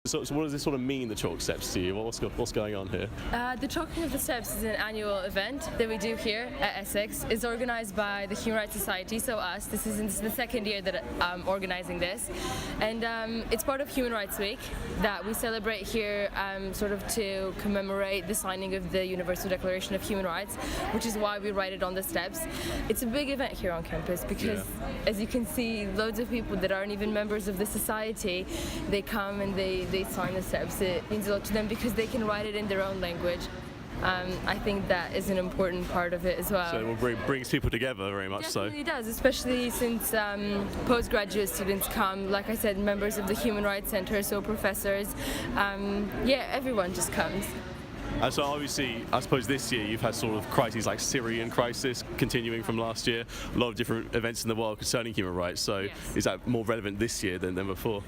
So what does this sort of mean, the chalk steps, to you? What's going on here? The Chalking of the Steps is an annual event that we do here at Essex. It's organised by the Human Rights Society, so us. This is the second year that I'm organising this. And it's part of Human Rights Week that we celebrate here sort of to commemorate the signing of the Universal Declaration of Human Rights, which is why we write it on the steps. It's a big event here on campus because, as you can see, loads of people that aren't even members of the society, they come and they sign the steps. It means a lot to them because they can write it in their own language. I think that is an important part of it as well. So it brings people together very much. Definitely does, especially since postgraduate students come, like I said, members of the Human Rights Centre, so professors, everyone just comes. And so obviously, I suppose this year you've had sort of crises like Syrian crisis continuing from last year, a lot of different events in the world concerning human rights. So Yes. Is that more relevant this year than before?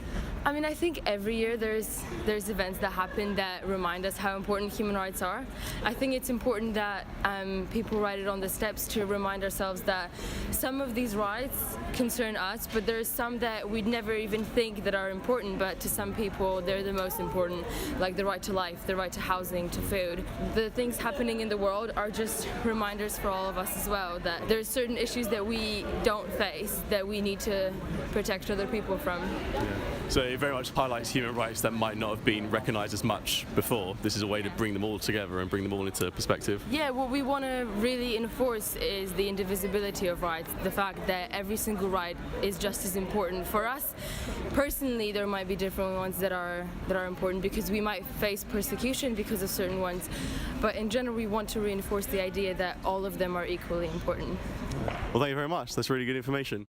I mean, I think every year there's events that happen that remind us how important human rights are. I think it's important that people write it on the steps to remind ourselves that some of these rights concern us, but there's some that we'd never even think that are important, but to some people they're the most important, like the right to life, the right to housing, to food. The things happening in the world are just reminders for all of us as well that there's certain issues that we don't face that we need to protect other people from. So it very much highlights human rights that might not have been recognised as much before. This is a way to bring them all together and bring them all into perspective. Yeah, what we want to really enforce is the indivisibility of rights, the fact that every single right is just as important. For us, personally, there might be different ones that are important because we might face persecution because of certain ones, but in general we want to reinforce the idea that all of them are equally important. Well, thank you very much. That's really good information.